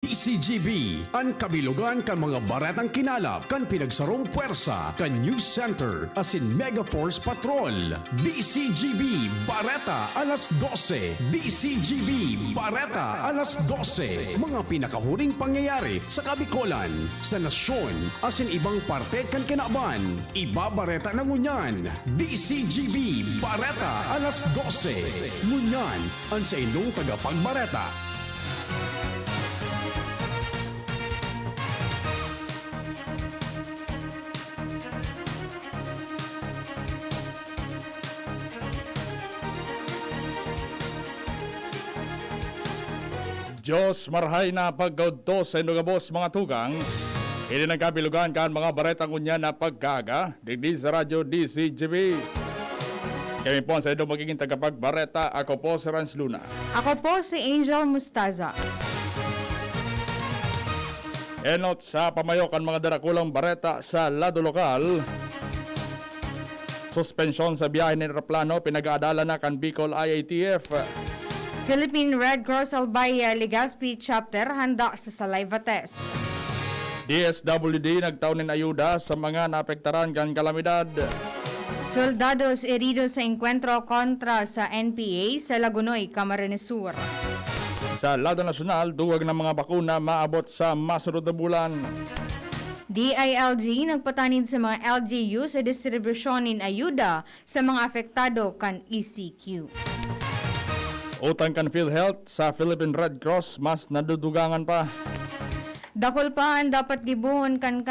DZGB, ang kabilugan kan mga baretang kinalap, kan pinagsarong puwersa, kan News Center, asin Mega Force Patrol. DZGB, Bareta, alas 12. DZGB, Bareta, alas 12. Mga pinakahuring pangyayari sa Kabikolan, sa nasyon, asin ibang parte kan kinaban. Iba Bareta na ngunyan. DZGB, Bareta, alas 12. Ngunyan, ang sa inyong tagapagbareta. Diyos marhay na paggaudto sa inugabos mga tugang. Hindi nagkabilugan kan mga baretang unya na pagkaga. Digdi sa radyo DZGB. Kami po sa inyo magiging tagapagbareta. Ako po si Renz Luna. Ako po si Angel Mustaza. Enot sa pamayokan mga darakulang bareta sa lado lokal. Suspensyon sa biyahe ng aeroplano pinag-aadala na kan Bicol IATF. Philippine Red Cross Albay Legazpi Chapter handa sa saliva test. DSWD nagtaon ng ayuda sa mga naapektaran kan kalamidad. Soldados heridos sa encuentro kontra sa NPA sa Lagunoy, Camarines Sur. Sa lado nasyonal, duwag ng mga bakuna maabot sa masunod na bulan. DILG nagpatanid sa mga LGU sa distribusyon ng ayuda sa mga apektado kan ECQ. Utang kan PhilHealth sa Philippine Red Cross mas nadudugangan pa. Dakol pa ang dapat gibuhon kan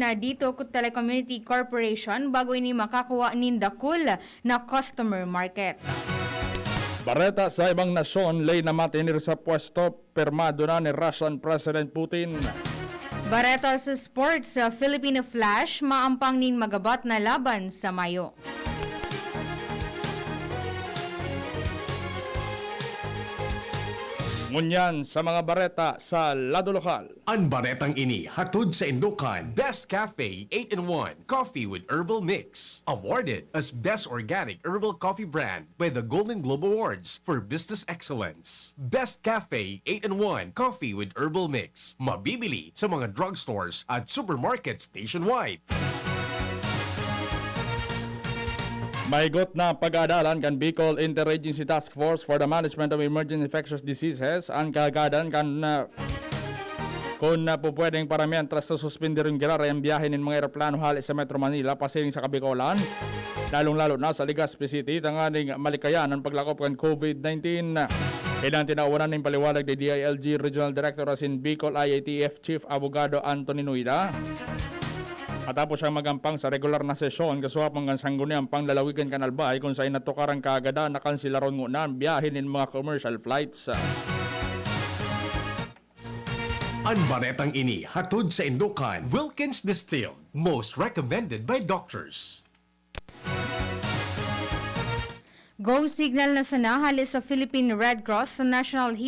na dito ku Telecommunity Corporation bago ini makakuha nin dakol na customer market. Bareta sa ibang nasyon, lay na matinir sa pwesto permado na ni Russian President Putin. Bareta sa sports, sa Filipino Flash maampang nin magabat na laban sa Mayo. Ngunyan sa mga bareta sa lado lokal. Ang baretang ini hatod sa Indukan. Best Cafe 8-in-1 Coffee with Herbal Mix. Awarded as Best Organic Herbal Coffee Brand by the Golden Globe Awards for Business Excellence. Best Cafe 8-in-1 Coffee with Herbal Mix. Mabibili sa mga drugstores at supermarkets nationwide. Maigot na pag-aadalan kan Bicol Interagency Task Force for the Management of Emerging Infectious Diseases ang kagadan kan kung po pwedeng paramihan tras sa suspender yung girara ang biyahe ng mga aeroplano hali sa Metro Manila pasiring sa Kabikolan, lalong-lalo na sa Legazpi City tanganing malikayan ang paglakop kan COVID-19. Ilang tinaunan ng paliwanag ni DILG Regional Director asin Bicol IATF Chief Abogado Anthony Nuida. Matapos siyang magampang sa regular na sesyon, kasuhap mga sangguniang panglalawigan kanalbay kung saan natukarang kaagada na kansilaron muna ang biyahe ng mga commercial flights. Ang baretang ini hatod sa Indukan. Wilkins Distilled. Most recommended by doctors. Go signal na sanahali sa Philippine Red Cross sa National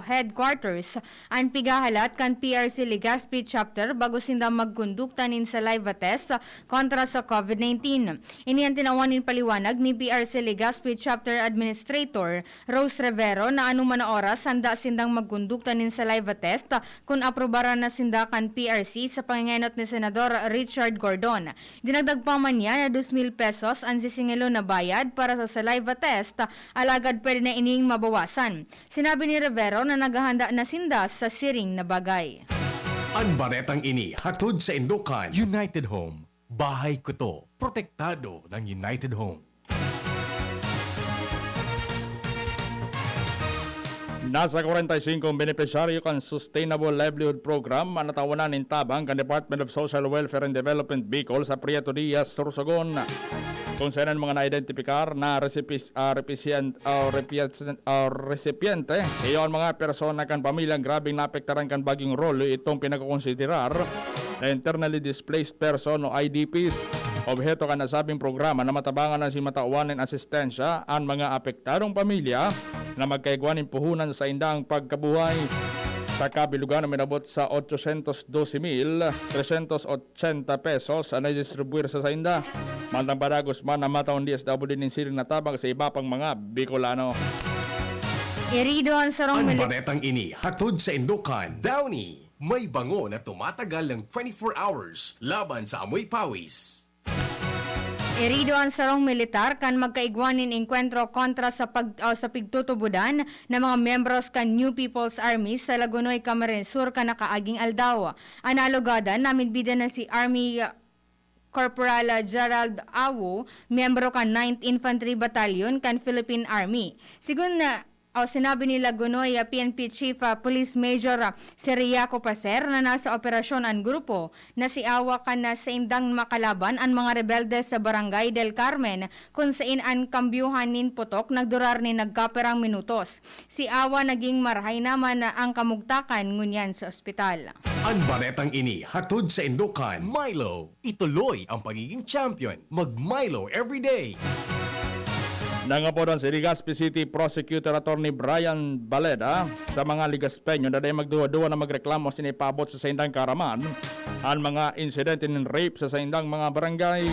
Headquarters ang pigahalat kan PRC Legazpi Chapter bago sinda magkondukta nin saliva test kontra sa COVID-19. Ini ang tinawanin paliwanag ni PRC Legazpi Chapter Administrator Rose Rivero na anuman na oras handa sindang magkondukta nin saliva test kung aprobaran na sinda kan PRC sa pangingenot ni Senador Richard Gordon. Dinagdag pa man niya na 2,000 pesos ang sisingilo na bayad para sa saliva test, alagad pwede na ining mabawasan. Sinabi ni Rivero na naghahanda na sinda sa siring na bagay. Ang baretang ini hatod sa Indukan. United Home. Bahay ko to. Protektado ng United Home. Nasa 45 beneficiaryo kan Sustainable Livelihood Program ang natawanan ng tabang kan Department of Social Welfare and Development Bicol sa Prieto Diaz, Sorsogon. Kung saan ang mga na-identifikar na recipiente, iyon mga persona kan pamilyang grabing naapektaran kan bagyong rolo itong pinagkukonsiderar na internally displaced person o IDPs. Objeto kan nasabing programa na matabangan na si matauwanin asistensya ang mga apektadong pamilya na magkaigwanin puhunan sa indang pagkabuhay. Sa kabilugan na minabot sa 812,380 pesos na distribuir sa sainda. Mantang padagos man na mataon DSWD ng siring na tabang sa iba pang mga Bicolano. Irido ang sarong Ang militar. baretang ini hatod sa Indukan. Downy, may bango na tumatagal ng 24 hours laban sa amoy pawis. Irido ang sarong militar kan magkaigwanin enkwentro kontra sa pigtutubudan ng mga membros kan New People's Army sa Lagunoy, Camarines Sur kan nakaaging aldaw. Analogadan namin bida na si Army Corporal Gerald Awu, miyembro kan 9th Infantry Battalion kan Philippine Army. Sigun na sinabi ni Lagunoy PNP Chief Police Major Seriaco Paser na nasa operasyon ang grupo na si Awa kan na sa indang makalaban ang mga rebelde sa Barangay del Carmen kung saan ang kambyuhan nin putok nagdurar ni nagkaperang minutos. Si Awa naging marahay naman na ang kamugtakan ngunyan sa ospital. Ang baretang ini hatod sa Indukan. Milo, ituloy ang pagiging champion. Mag-Milo everyday. Nangapodan si Legazpi City Prosecutor Attorney Brian Bareta sa mga Ligaspeño na dahil magduwa-duwa na magreklamo sinipabot sa Saindang Karaman ang mga insidente ng rape sa Saindang mga barangay.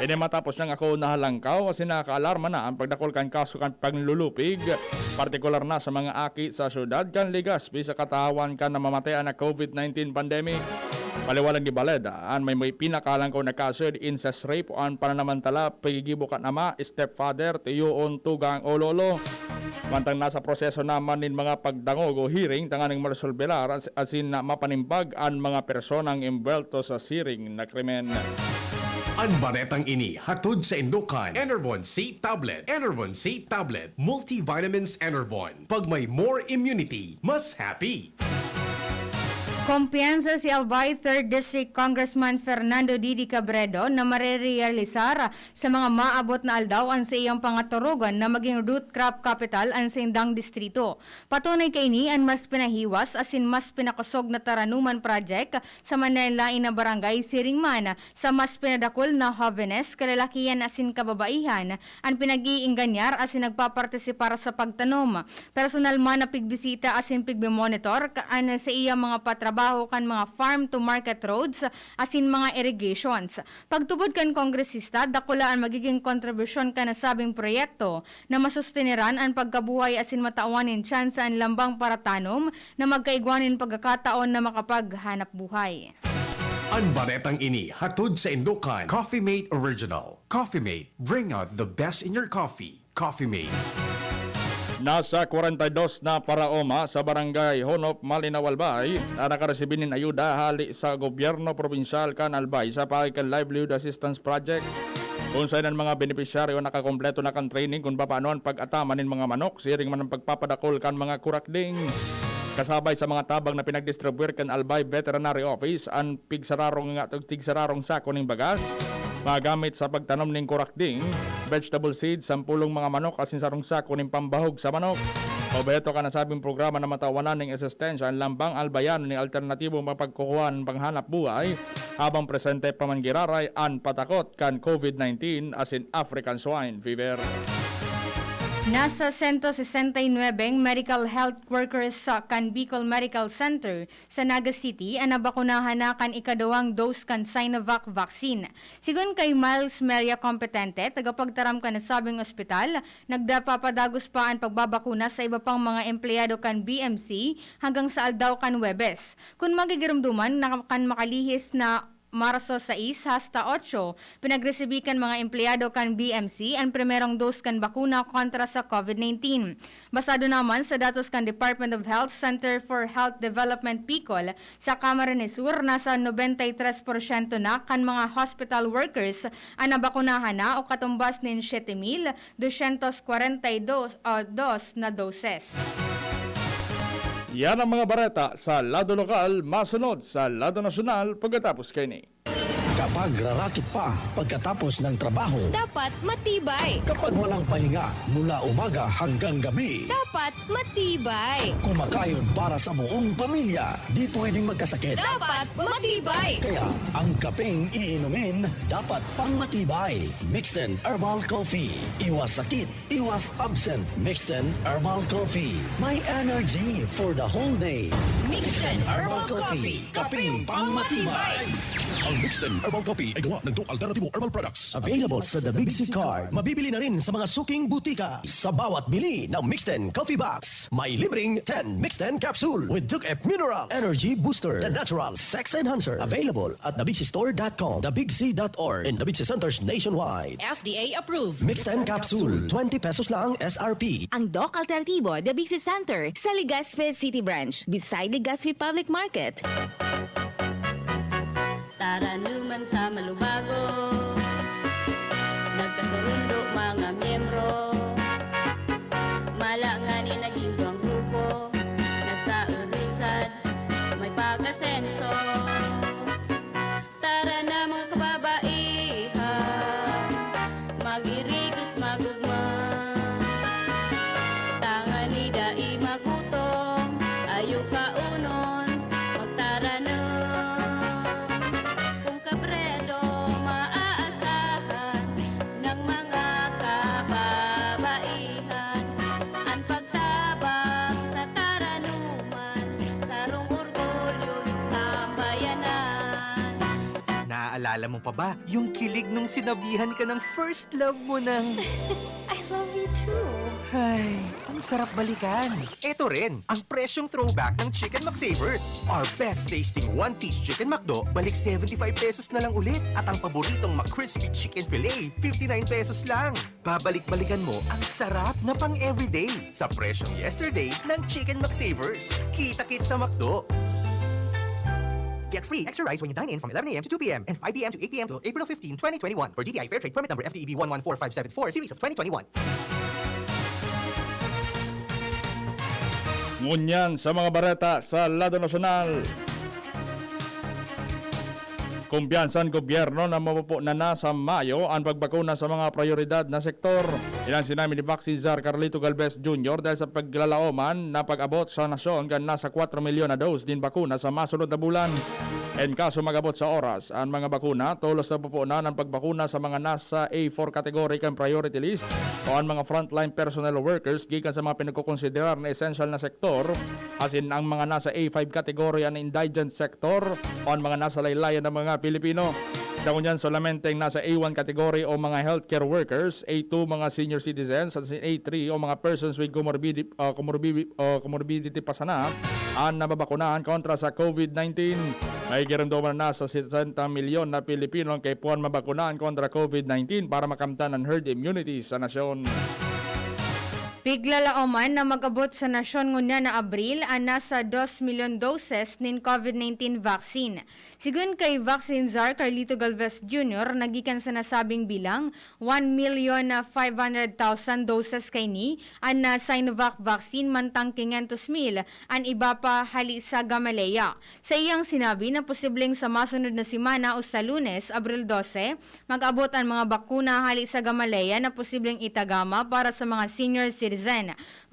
Ini matapos niyang ako nahalangkaw kasi nakaalarma na ang pagdakol kan kaso kan paglulupig, partikular na sa mga aki sa syudad kan Legazpi sa katawan kan na mamatayan na COVID-19 pandemic. Paliwalag ni Bareta, may pinakalang ko na kaso incest rape o ang pananamantala, pagigibo kan ama, stepfather, tiyoon, tugang o lolo. Mantang nasa proseso naman nin mga pagdangog o hearing, tanganing maresolbelar asin na mapanimbag ang mga personang imbelto sa siring na krimen. Ang baretang ini hatod sa Indukan. Enervon C Tablet. Enervon C Tablet. Multivitamins Enervon. Pag may more immunity, mas happy. Kumpiyansa si Albay 3rd District Congressman Fernando Didi Cabredo na marerealisar sa mga maabot na aldaw ang sa iyang pangaturugan na maging root crop capital ang sa indang distrito. Patunay kay ni ang mas pinahiwas asin mas pinakusog na taranuman project sa manlain na barangay Siringman sa mas pinadakol na jovenes, kalalakihan asin kababaihan ang pinag-iingganyar asin nagpapartisipar sa pagtanom. Personal man na pigbisita asin pigbimonitor kaan sa iyang mga patrabaho kan mga farm to market roads asin mga irrigations. Pagtubod kan kongresista, dakula ang magiging kontribusyon ka na sabing proyekto na masusteniran ang pagkabuhay asin matauanin tsansa ang lambang para tanom na magkaigwanin pagkakataon na makapaghanap buhay. Ang baretang ini hatod sa Indukan. Coffee Mate Original. Coffee Mate, bring out the best in your coffee. Coffee Mate. Nasa 42 na paraoma sa barangay Honop, Malinaw, Albay na nakaresibinin ayuda hali sa gobyerno probinsyal kan Albay sa pagikan Livelihood Assistance Project kung saan ang mga benepisyaryo nakakompleto na kan training kung paano ang pag-ataman ng mga manok, siring man ang pagpapadakol kan mga kurakding. Kasabay sa mga tabang na pinagdistribuir kan Albay Veterinary Office ang tigsararong sako ng bagas magamit sa pagtanom ng kurakding, vegetable seeds, sampulong mga manok asin sarong sako ng pambahog sa manok. Obeto ka nasabing programa na matawanan ng asistensya ang lambang albayan ng alternatibong mapagkukuhan panghanap buhay habang presente pamangiraray ang patakot kan COVID-19 asin African swine fever. Nasa 169 medical health workers sa Bicol Medical Center sa Naga City ang nabakunahan na kan ikadawang dose kan Sinovac vaccine. Sigun kay Miles Meria kompetente, tagapagtaram kan sabing ospital, nagdapapadagos pa ang pagbabakuna sa iba pang mga empleyado kan BMC hanggang sa aldaw kan Webes. Kung magigirumduman, kan makalihis na Marso 6 hasta 8, pinagresibikan mga empleyado kan BMC ang primerong dose kan bakuna kontra sa COVID-19. Basado naman sa datos kan Department of Health Center for Health Development Bicol, sa Camarines Sur, nasa 93% na kan mga hospital workers ang nabakunahan na o katumbas nin 7,242 na doses. Yan ang mga bareta sa lado lokal, masunod sa lado nasyonal pagkatapos kay ni. Kapag rarakit pa pagkatapos ng trabaho, Dapat matibay. kapag walang pahinga mula umaga hanggang gabi, Dapat matibay. kumakain para sa buong pamilya, di pwedeng magkasakit. Dapat matibay. Kaya ang kapeng iinumin dapat pang matibay. Mixten Herbal Coffee. Iwas sakit, iwas absent. Mixten Herbal Coffee. May energy for the whole day. Mixten Herbal Coffee. Kapeng pang matibay. Ang Mixten Herbal Herbal Coffee ay gawa ng Doc Alternativo Herbal Products. Available sa The Big C Card. Mabibili na rin sa mga suking butika. Sa bawat bili ng Mixed 10 Coffee Box, may libreng 10 Mixed 10 Capsule with Duke F Mineral Energy Booster, the natural sex enhancer. Available at thebigsistore.com, thebigc.org, and the Big C Centers nationwide. FDA approved. Mixed 10 Capsule, 20 pesos lang SRP. Ang Doc Alternativo, The Big C Center, sa Legazpi City Branch, beside Legazpi Public Market. Tara naman sa malubago, nagkasurundo mga miyembro, malangani naging ang grupo, nagkaurisan, may pag-asenso. Tara na mga kababaihan, mag-irigos magugma, tangani dai magutong, ayo kaunon, magtara na. Kung kabredo maaasahan ng mga kababaihan, ang pagtabang sa taranuman, sarong orgulyo sa bayanan. Naaalala mo pa ba yung kilig nung sinabihan ka ng first love mo ng... I love you too. Ay, ang sarap balikan. Ito rin, ang presyong throwback ng Chicken McSavers. Our best tasting one-piece Chicken McDo, balik 75 pesos na lang ulit. At ang paboritong McCrispy Chicken Filet, 59 pesos lang. Babalik-balikan mo ang sarap na pang everyday sa presyong yesterday ng Chicken McSavers. Kita-kit sa McDo. Get free extra rice when you dine in from 11 a.m. to 2 p.m. and 5 p.m. to 8 p.m. till April 15, 2021 for DTI Fairtrade Permit Number FTEB 114574 Series of 2021. Ngunyan sa mga bareta sa lado nasyonal. Kumpiyansan gobyerno na mapupo na sa Mayo ang pagbakuna sa mga prioridad na sektor. Ilan sinabi ni Vaccine Czar Carlito Galvez Jr. dahil sa paglalaoman na pag-abot sa nasyon kan nasa 4 milyon na dose din bakuna sa masunod na bulan. En kaso mag-abot sa oras, ang mga bakuna tulos na pupunan ang pagbakuna sa mga nasa A4 category kan priority list o ang mga frontline personnel workers gikan sa mga pinagkukonsiderar na essential na sektor asin ang mga nasa A5 category ang indigent sector o ang mga nasa laylayan ng mga Pilipino. Sa kunyan solamente ang nasa A1 category o mga healthcare workers, A2 mga senior citizens at A3 o mga persons with comorbidity pa sana ang nababakunahan kontra sa COVID-19. May giramdaman na sa 60 milyon na Pilipino ang kaipuan mabakunahan kontra COVID-19 para makamtan ang herd immunity sa nasyon. Piglalaoman na mag-abot sa nasyon ngunya na Abril ang nasa 2 milyon doses nin COVID-19 vaccine. Sigun kay Vaccine Czar Carlito Galvez Jr., nagikan sa nasabing bilang 1,500,000 doses kay ni ang na Sinovac vaccine mantang 500,000 ang iba pa hali sa Gamaleya. Sa iyang sinabi na posibleng sa masunod na simana o sa Lunes, Abril 12, mag-abot ang mga bakuna hali sa Gamaleya na posibleng itagama para sa mga senior citizens.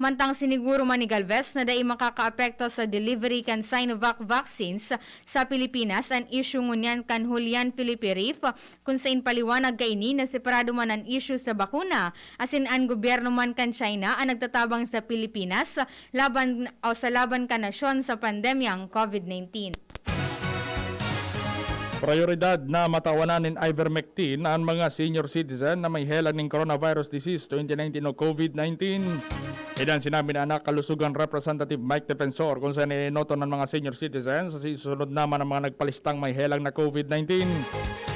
Mantang siniguro man ni Galvez na dai makakaapekto sa delivery kan Sinovac vaccines sa Pilipinas ang issue ngunyan kan Julian Felipe Reef kung sain paliwanag kay ni na separado man ang issue sa bakuna asin ang gobyerno man kan China ang nagtatabang sa Pilipinas laban kan nasyon sa pandemyang COVID-19. Prioridad na matawanan ng ivermectin ang mga senior citizen na may helan ng coronavirus disease 2019 o COVID-19. Ilan sinabi na anak kalusugan Representative Mike Defensor kung saan inoto ng mga senior citizens sa susunod naman ng mga nagpalistang may helang na COVID-19.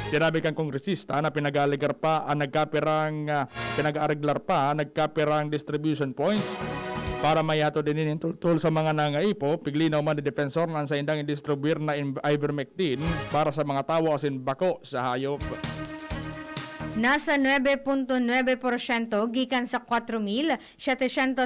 Sinabi kang kongresista na pinag-aariglar pa nagkapirang distribution points para mayato din tul sa mga nangaipo, piglinaw man ni Defensor na sa indang i-distribuir na ivermectin para sa mga tawo asin bako sa hayop. Nasa 9.9% gikan sa 4,751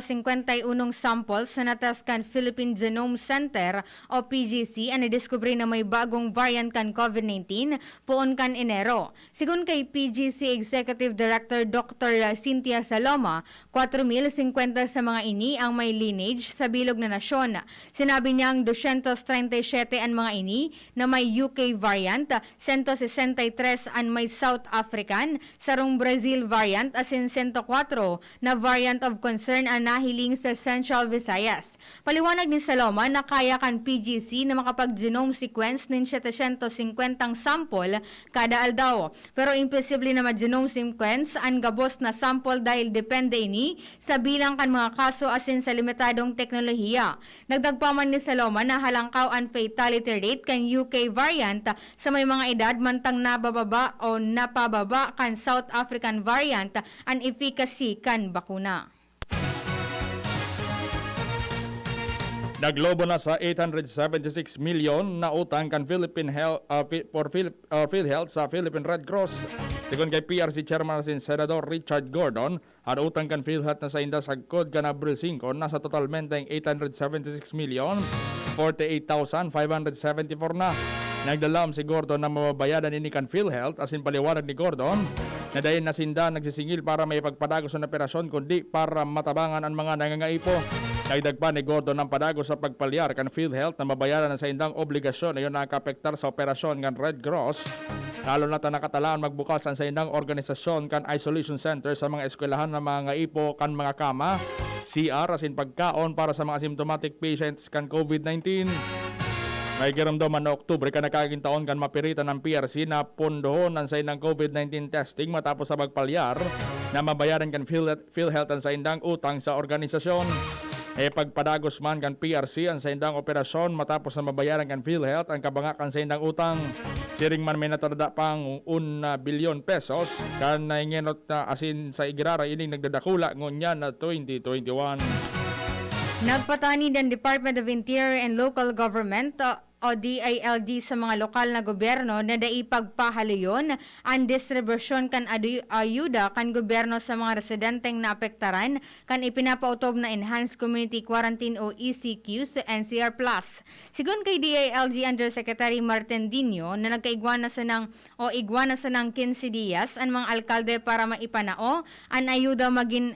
samples sa nataskan Philippine Genome Center o PGC ang nadiskubre na may bagong variant kan COVID-19 poon kan Enero. Sigun kay PGC Executive Director Dr. Cynthia Saloma, 4,050 sa mga ini ang may lineage sa bilog na nasyon. Sinabi niyang 237 ang mga ini na may UK variant, 163 ang may South African, sarong Brazil variant asin 104 na variant of concern ang nahiling sa Central Visayas. Paliwanag ni Saloma na kaya kan PGC na makapag-genome sequence ng 750 sample kada aldaw. Pero imposible na ma-genome sequence ang gabos na sample dahil depende ini sa bilang kan mga kaso asin sa limitadong teknolohiya. Nagdag pa man ni Saloma na halangkaw ang fatality rate kan UK variant sa may mga edad mantang nabababa o napababa kan South African variant ang efficacy kan bakuna. Naglobo na sa 876 million na utang kan Philippine Health PhilHealth sa Philippine Red Cross. Sigon kay PRC Chairman sin Senador Richard Gordon, ang utang kan PhilHealth na sa indas sagkod kan Abril 5 nasa totalmente ang 876 million 48,574 na. Nagdalam si Gordon na mababayadan ini kan PhilHealth asin paliwanag ni Gordon na dahil nasinda nagsisingil para may pagpadagos ng operasyon kundi para matabangan ang mga nangangaipo. Dagdag pa ni Gordon ng padagos sa pagpalyar kan PhilHealth na mabayaran sa indang obligasyon na yun na nakapektar sa operasyon ng Red Cross. Lalo na nakatalaan magbukas ang sa indang organisasyon kan isolation center sa mga eskwelahan na mga ngaipo kan mga kama, CR asin pagkaon para sa mga asymptomatic patients kan COVID-19. May kiramdaman na Oktubre ka nakaging taon kan mapiritan ng PRC na pondohon ang sa indang COVID-19 testing matapos sa pagpalyar na mabayaran kan PhilHealth ang sa indang utang sa organisasyon. Pagpadagos man kan PRC ang sa indang operasyon matapos na mabayaran kan PhilHealth ang kabangakan sa indang utang. Siring man may natada pang 1 bilyon pesos kan naingenot na asin sa igirara ining nagdadakula ngunyan na 2021. Nagpatani ng Department of Interior and Local Government o DILG sa mga lokal na gobyerno na daipagpahalayon ang distribusyon kan ayuda kan gobyerno sa mga residenteng naapektaran kan ipinapautob na Enhanced Community Quarantine o ECQ sa NCR+. Sigon kay DILG Undersecretary Martin Dino na nagkaigwana sa ng 15 dias ang mga alkalde para maipanao ang ayuda maging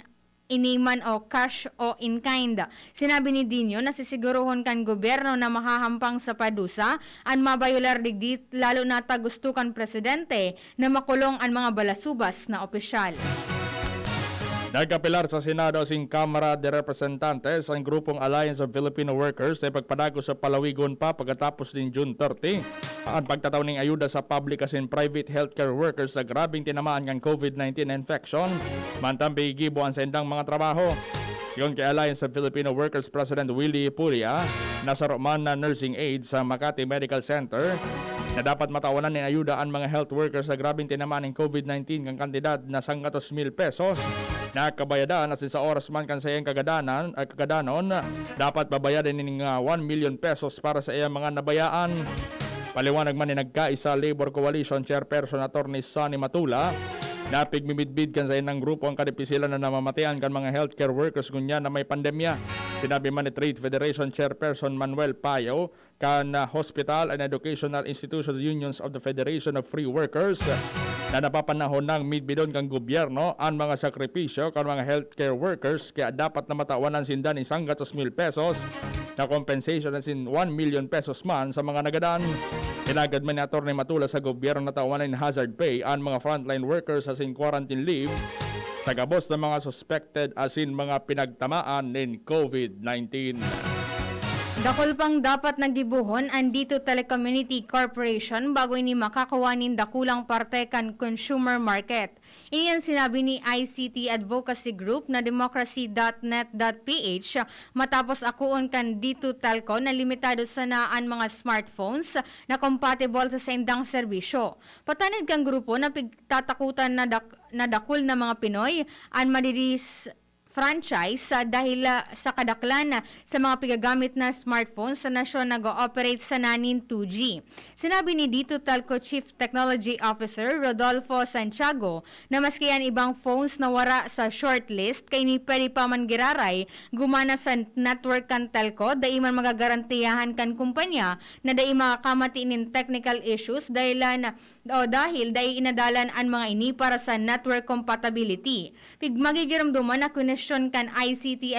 iniman o cash o in-kind. Sinabi ni Dino na sisiguruhon kan gobyerno na mahahampang sa padusa ang mabayular digdit lalo na tagustukan presidente na makulong ang mga balasubas na opisyal. Nagkapilar sa Senado sing Kamara de Representantes ang grupong Alliance of Filipino Workers ay pagpadagos sa palawigon pa pagkatapos din June 30 ang pagtataw ng ayuda sa public as in private healthcare workers sa grabing tinamaan ng COVID-19 infection mantang bigibuan sa indang mga trabaho. Sigon kay Alliance of Filipino Workers President Willie Puria, nasa roman na nursing aid sa Makati Medical Center na dapat matawanan ng ayuda ang mga health workers sa grabing tinamaan ng COVID-19 ng kantidad na 100,000 pesos na kabayadan asin sa oras man kan sa iyang kagadanon dapat babayadan ng 1 million pesos para sa iyang mga nabayaan. Paliwanag man ni nagkaisa Labor Coalition Chairperson Attorney Sonny Matula na pigmimidbid kan sa inang grupo ang kadipisilan na namamatayan kan mga healthcare workers kunya na may pandemya. Sinabi man ni Trade Federation Chairperson Manuel Payo kan Hospital and Educational Institutions Unions of the Federation of Free Workers na napapanahon ng midbidon kang gobyerno ang mga sakripisyo kan mga healthcare workers kaya dapat na matawanan sindan 100,000 pesos na compensation asin 1 million pesos man sa mga nagadaan. Inagad man ni Atty. Matula sa gobyerno na tawanan ng hazard pay ang mga frontline workers asin quarantine leave sa gabos ng mga suspected asin mga pinagtamaan ng COVID-19. Dakol pang dapat nagibuhon ang Dito Telecommunity Corporation bago ini makakawanin dakulang parte kan consumer market. Iyan sinabi ni ICT Advocacy Group na democracy.net.ph matapos akuon kan Dito Telco na limitado sana ang mga smartphones na compatible sa sendang serbisyo. Patanid kang grupo na pigtatakutan na dakul na mga Pinoy ang madidis franchise dahil sa kadaklan sa mga pigagamit na smartphones sa nasyon nag-ooperate sa nanin 2G. Sinabi ni Dito Telco Chief Technology Officer Rodolfo Santiago na maski ang ibang phones na wara sa shortlist kay ni pwede pa man giraray gumana sa network kan telco dahil man magagarantiyahan kan kumpanya na dahil makakamati nin technical issues dahil inadalan ang mga ini para sa network compatibility. Pig magigiramduman na Protection kan ICT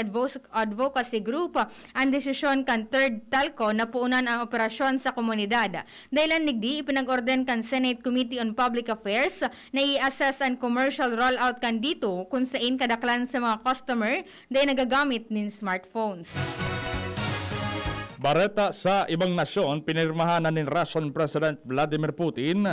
Advocacy Group ang desisyon kan Third Telco na puunan ang operasyon sa komunidad. Dahil nigdi ipinag-orden kan Senate Committee on Public Affairs na i-assess ang commercial rollout kan dito kung saan kadaklan sa mga customer dahil nagagamit nin smartphones. Bareta sa ibang nasyon, pinirmahan na ni Russian President Vladimir Putin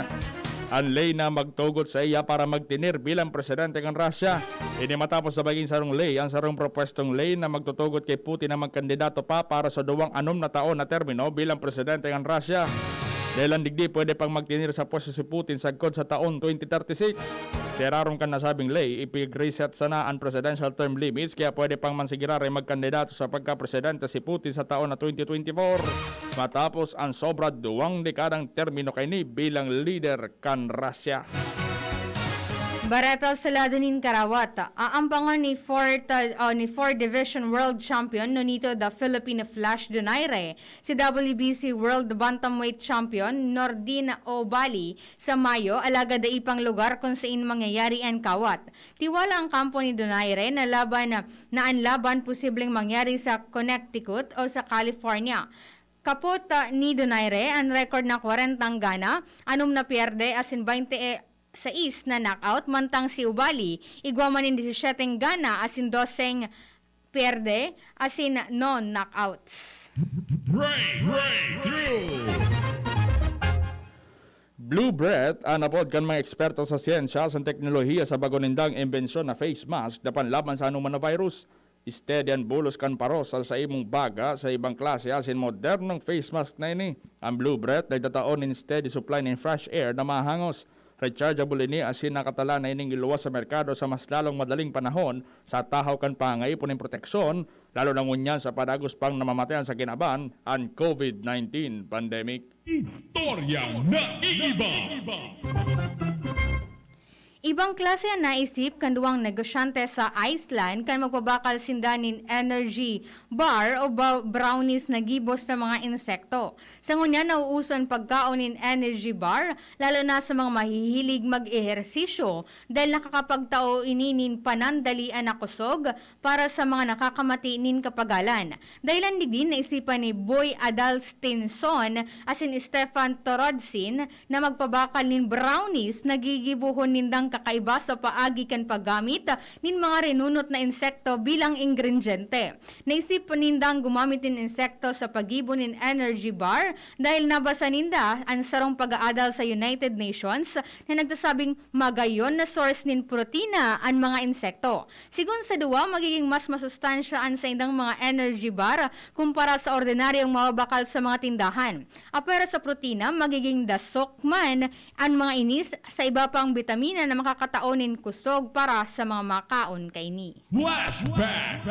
ang lay na magtugot sa iya para magtinir bilang presidente ng Russia. Ini matapos sa baging sarong lay, ang sarong propwestong lay na magtutugot kay Putin na magkandidato pa para sa 2 na taon na termino bilang presidente ng Russia. Dahil ang digdi pwede pang magtinir sa pwesto si Putin sagkod sa taon 2036. Si Raron kan nasabing lay, ipig-reset sana ang presidential term limits kaya pwede pang mansigirar ay magkandidato sa pagka-presidente si Putin sa taon na 2024 matapos ang sobra 2 dekadang termino kay ni bilang leader kan Russia. Bareta sa Ladonin Karawat, aampangan ni 4 Division World Champion nito the Philippine Flash Donaire, si WBC World Bantamweight Champion Nordin Obali sa Mayo, alaga daipang lugar kung saan mangyayari ang kawat. Tiwala ang kampo ni Donaire na ang laban posibleng mangyari sa Connecticut o sa California. Kapot ni Donaire ang record na 40 gana, na pierde asin 20 sa na knockout, mantang si Ubali, igwa man in 17 gana asin 12 pierde asin non-knockouts. Blue Breath, anapod kan mga eksperto sa siyensya sa teknolohiya sa bagonindang imbensyon na face mask na panlaban sa anuman na virus. Steady ang bulos kan paros sa imong baga sa ibang klase asin modernong face mask na ini. Ang Blue Breath nagdataon in steady supply ng fresh air na mahangos. Rechargeable ini asin nakatala na ining iluwas sa merkado sa mas lalong madaling panahon sa tahaw kan pangaipon ng proteksyon, lalo na ngunyan sa padagos pang namamatayan sa kinaban ang COVID-19 pandemic. Istoryang naiiba! Ibang klase ang naisip kan duwang negosyante sa Iceland kan magpabakal sindanin energy bar o brownies na gibos sa mga insekto. Sa ngunya nauuson pagkaonin energy bar lalo na sa mga mahihilig mag-ehersisyo dahil nakakapagtao ininin panandalian na kusog para sa mga nakakamati nin kapagalan. Dahilan din naisipan ni Boy Adalstinson asin Stefan Torodsin na magpabakal nin brownies na gigibuhon nindang kakaiba sa paagi kan paggamit nin mga renunot na insekto bilang ingrediente. Naisip nindang gumamit nin insekto sa pagibo nin energy bar dahil nabasa ninda ang sarong pag-aadal sa United Nations na nagtasabing magayon na source nin protina ang mga insekto. Sigun sa duwa, magiging mas masustansyaan sa indang mga energy bar kumpara sa ordinaryong mababakal sa mga tindahan. Apera sa protina, magiging dasok man ang mga inis sa iba pang bitamina na makakataonin kusog para sa mga makaon kay ni. Flashback!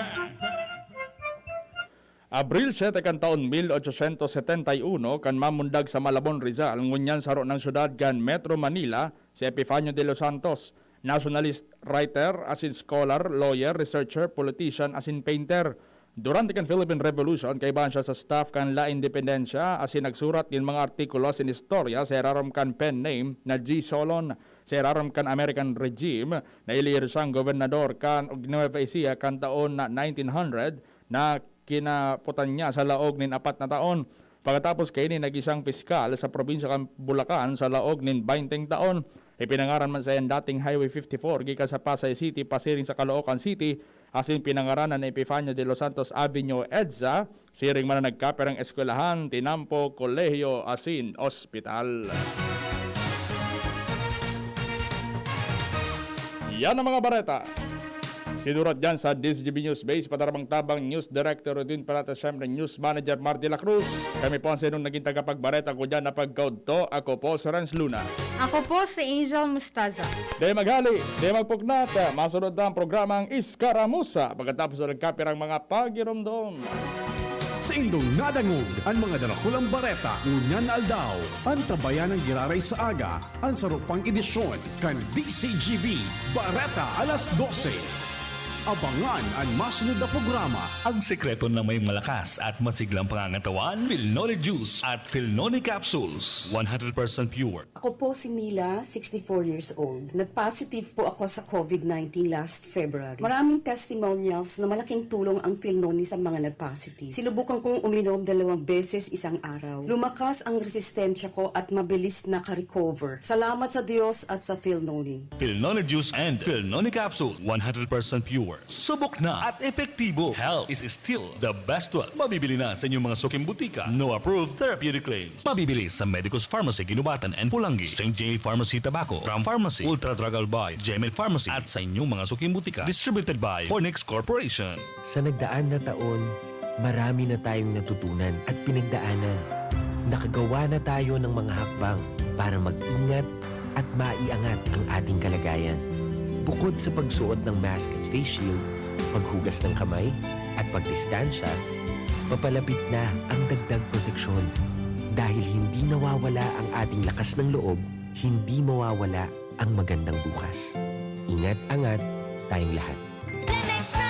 Abril 7 kan taon 1871 kan mamundag sa Malabon, Rizal, ngunyan saro ng syudad kan Metro Manila si Epifanio de los Santos, nationalist writer, asin scholar, lawyer, researcher, politician, asin painter. Durante kan Philippine Revolution, kaibahan siya sa staff kan La Independencia asin nagsurat ng mga artikulo asin istorya sa iraram kan pen name na G. Solon. Sa iraram kan American regime na ilir siyang gobernador kan Nueva Ecija kan taon na 1900 na kinaputan niya sa laog nin 4 na taon. Pagkatapos kay ni nag-isang piskal sa probinsya kan Bulacan sa laog nin 20 taon. Ipinangaran man sa yan dating Highway 54 gikan sa Pasay City pasiring sa Caloocan City asin pinangaranan na Epifanio de los Santos Avenue EDSA siring man na nagkaperang eskwelahan, tinampo, kolehiyo asin ospital. Yan ang mga bareta. Sinurat dyan sa DZGB News Base, padarabang tabang News Director Rodin Parata, syempre News Manager Mar de la Cruz. Kami po ang sinong naging tagapagbareta ko dyan na pagkaudto. Ako po si Renz Luna. Ako po si Angel Mustaza. Di maghali, di magpugnat. Masunod na ang programang ISKARAMUSA pagkatapos ng kapirang mga pagiromdom. Sa indong nadangog, ang mga dalakulang bareta, ngunyan aldaw, ang tabayan ng giraray sa aga, ang sarupang edisyon, kan DCGB, Bareta alas 12. Abangan ang masunod na programa. Ang sekreto na may malakas at masiglang pangangatawan, Philnonic Juice at Philnonic Capsules. 100% pure. Ako po si Mila, 64 years old. Nag-positive po ako sa COVID-19 last February. Maraming testimonials na malaking tulong ang Philnoni sa mga nag-positive. Sinubukan kong uminom 2 beses isang araw. Lumakas ang resistensya ko at mabilis naka-recover. Salamat sa Diyos at sa Philnoni. Philnonic Juice and Philnonic Capsule. 100% pure. Subok na at epektibo. Health is still the best one. Mabibili na sa inyong mga suking butika. No approved therapeutic claims. Mabibili sa Medicus Pharmacy, Ginubatan and Pulangi, St. J. Pharmacy, Tabaco, Ram Pharmacy, Ultra Drug Albay, Gemel Pharmacy at sa inyong mga suking butika. Distributed by Fornix Corporation. Sa nagdaan na taon, marami na tayong natutunan at pinagdaanan. Nakagawa na tayo ng mga hakbang para mag-ingat at maiangat ang ating kalagayan. Bukod sa pagsuot ng mask at face shield, paghugas ng kamay at pagdistansya, papalapit na ang dagdag proteksyon. Dahil hindi nawawala ang ating lakas ng loob, hindi mawawala ang magandang bukas. Ingat-angat tayong lahat. Lemex na!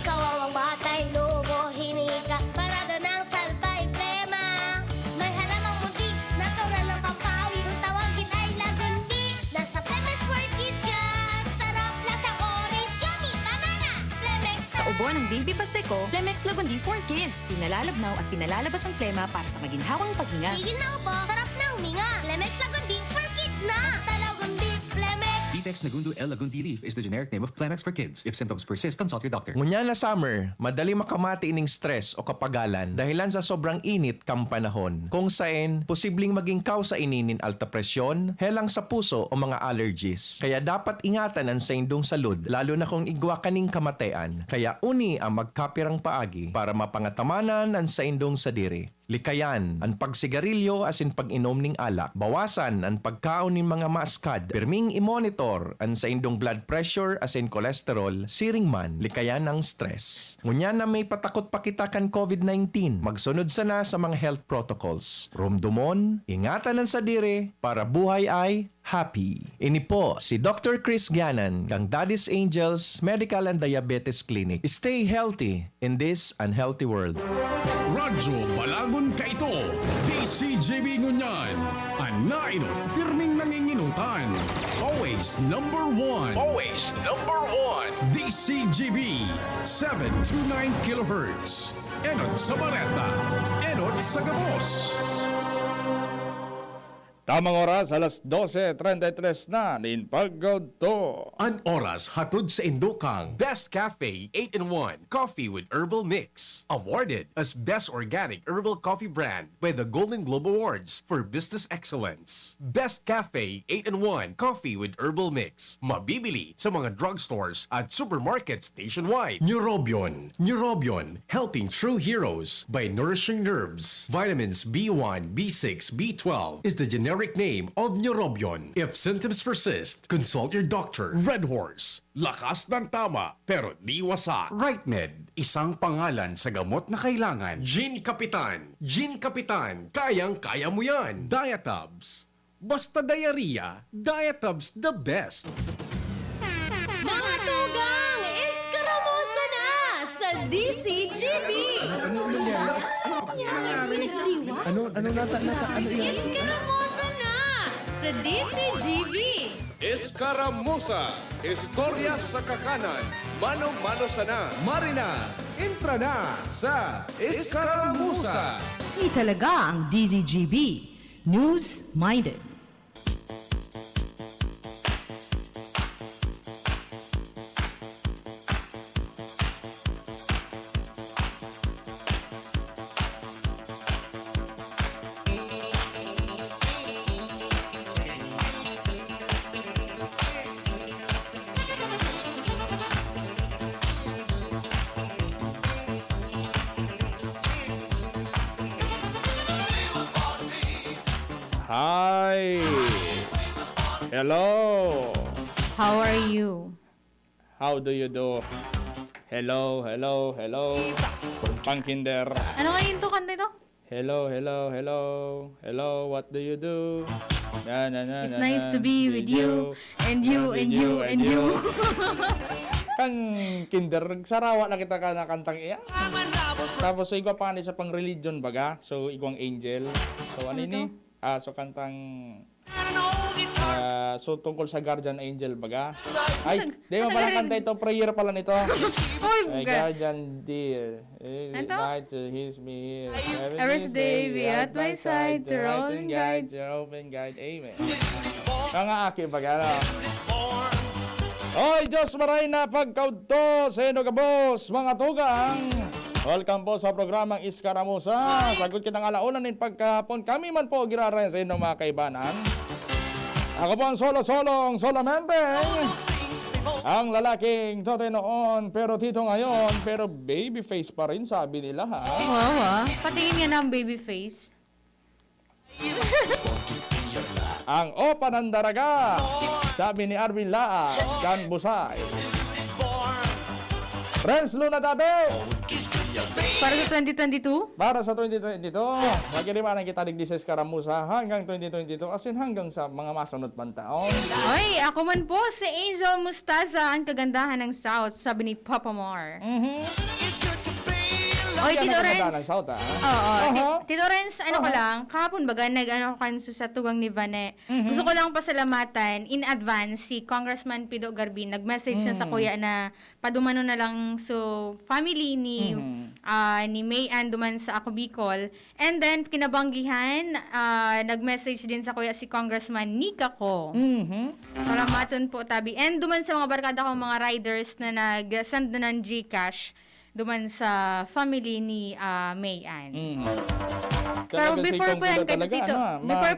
Kawawang batay, lobo, hinika, parada ng salbay, plema. May halamang muntik, natural ng pampawi, kung tawagin ay lagundi. Nasa Plemex for Kids yan, sarap lasang orange, yummy, banana. Plemex na! Sa ubo ng baby pasteko, Plemex Lagundi for Kids. Pinalalabnaw at pinalalabas ang plema para sa maginhawang paghinga. Tigil na upo, sarap na huminga. Plemex Lagundi for Kids na! Basta Lagundi, Plemex! Detex Nagundu L. Lagundi Leaf is the generic name of Plemex for kids. If symptoms persist, consult your doctor. Ngunya na summer, madali makamati ining stress o kapagalan dahilan sa sobrang init kang panahon. Kung saan, posibleng maging kausa ininin alta presyon, helang sa puso o mga allergies. Kaya dapat ingatan ang sa indong salud, lalo na kung igwa kaning kamatean. Kaya uni ang magkapirang paagi para mapangatamanan ang sa indong sadiri. Likayan ang pagsigarilyo asin pag-inom ning alak. Bawasan ang pagkaon ning mga maskad. Pirming i-monitor ang sa indong blood pressure asin cholesterol, siring man, likayan ang stress. Ngunya na may patakot pa kita kan COVID-19, magsunod sana sa mga health protocols. Rumdumon, ingatan ang sadiri para buhay ay happy. Ini po si Dr. Chris Ganan ng Daddy's Angels Medical and Diabetes Clinic. Stay healthy in this unhealthy world. Radyo Balagon ka ito. DZGB Ngunyan. Anainot, pirming nanginginutan. Always number one. Always number one. DZGB 729 kHz. Enot sa Bareta. Enot sa Gabos. Tamang oras, alas 12:33 na, ninpagod to. An oras hatod sa Indokang Best Cafe 8-in-1 Coffee with Herbal Mix. Awarded as Best Organic Herbal Coffee Brand by the Golden Globe Awards for Business Excellence. Best Cafe 8-in-1 Coffee with Herbal Mix. Mabibili sa mga drugstores at supermarkets nationwide. Neurobion. Neurobion, helping true heroes by nourishing nerves. Vitamins B1, B6, B12 is the generic name of Neurobion. If symptoms persist, consult your doctor. Red Horse, lakas ng tama pero di wasak. Right Med, isang pangalan sa gamot na kailangan. Gin Kapitan, Gin Kapitan, kayang-kaya mo yan. Diatabs, basta diarrhea, Diatabs the best. Mga tugang, iskaramusa na sa DZGB! Iskaramusa na sa DZGB! Iskaramusa, istorya sa kakanan, mano-mano sana, marina, intra na sa Iskaramusa. Hindi talaga ang DZGB. News-minded. Hi! Hello! How are you? How do you do? Hello, hello, hello. Pangkinder. Ano kayo yung kanta ito? Hello, hello, hello. Hello, what do you do? Na, na, na, It's na, nice na. to be with you, and you, and you, and you. Kang kinder, sarawa na kita ka na kantang iya. Tapos so igwa pa sa pang religion baga. So igwang angel. So ano ini? So kantang so tungkol sa guardian angel baga. Ay, di mo pala kanta ito, prayer pala nito. Ay, guardian dear, night to his me here. Every day be at my side to roll and guide. Open guide, amen. Kanga aki baga na. Oy, Diyos maray na pagkaudto sa inyo ka boss, mga tugang. Welcome po sa programang Iskaramusa. Sagot kitang alaunan din pagkapon. Kami man po girarayan sa inyo mga kaibanan. Ako po ang solamente. Ang lalaking tote noon, pero tito ngayon, pero baby face pa rin sabi nila ha. Wow, patingin nga ng baby face. Ang opa ng daraga, sabi ni Arvin Laa, Dan Busay. Renz Luna Tabe. Para sa 2022? Para sa 2022, magkirimanan kita digdises Karamusa hanggang 2022 asin hanggang sa mga masunod pang taon. Ay, ako man po si Angel Mustaza, ang kagandahan ng South, sabi ni Papa Mar. Oy, Tito Renz. Oo, Tito Renz, ano ko lang, kahapon baga, nag-ano ko sa tugang ni Vane. Gusto ko lang pasalamatan in advance si Congressman Pido Garbin. Nag-message na sa kuya na padumano na lang so family ni ni May Ann duman sa ako Bicol. And then, kinabanggihan, nag-message din sa kuya si Congressman Nika ko. Salamatan po, tabi. And duman sa mga barkada ko, mga riders na nag-send na ng Gcash duman sa family ni May Ann. Pero before po lang kay Tito, before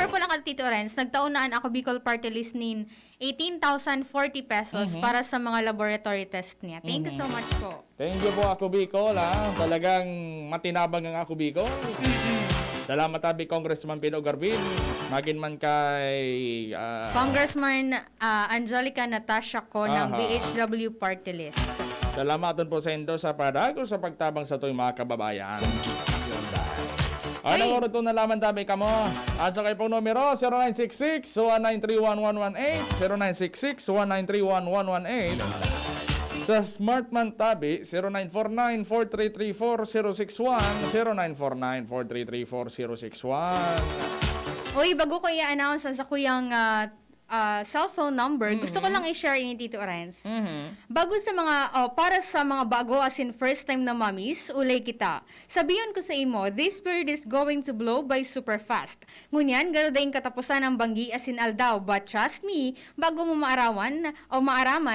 po lang kay Tito Renz, nagtaunaan ako Bicol Party List nin 18,040 pesos para sa mga laboratory test niya. Thank you so much po. Thank you po ako Bicol ha. Talagang matinabang ang ako Bicol. Salamat tabi Congressman Pino Garbin. Magin man kay Congressman Angelica Natasha ko ng BHW Party List. Salamat po sa Indo sa padago sa pagtabang sa tuwing mga kababayan. Ano oras ito nalaman tabi ka mo? Asa kayo pong numero 0966-193-1118 0966-193-1118 Sa Smartman tabi 0949-4334-061 0949-4334-061 Uy, bago ko i-announce sa kuyang cellphone number, gusto ko lang i-share ni Tito Renz. Bago sa mga, para sa mga bago as in first time na mommies, ulay kita. Sabiyon ko sa imo, this period is going to blow by super fast. Ngunyan, garo daing katapusan ang banggi as in aldaw. But trust me, bago mo maaraman,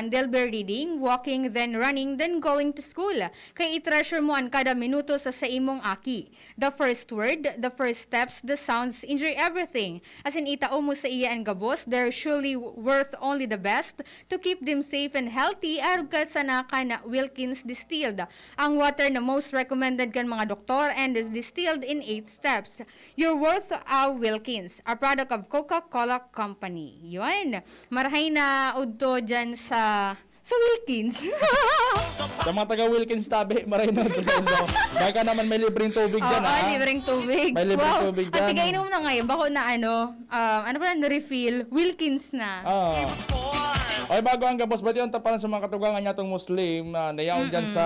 they'll be reading, walking, then running, then going to school. Kaya i-treasure mo ang kada minuto sa imong aki. The first word, the first steps, the sounds, enjoy everything. As in itao mo sa iya ang gabos, they're surely worth only the best to keep them safe and healthy. Arog ka sa naka na Wilkins Distilled. Ang water na most recommended kan mga doktor and is distilled in 8 steps. You're worth Wilkins, a product of Coca-Cola Company. Yun. Marahay na udto dyan sa Wilkins. Sa mga taga Wilkins tabi, maray na ito sa inyo. Baka naman may libreng tubig dyan ha. Libreng tubig. May libreng tubig dyan. At tigainom na ngayon, bako na ano pa na refill, Wilkins na. Ay, bago ang gabos, ba't yun tapalan sa mga katugangan niya itong Muslim na nayaon dyan sa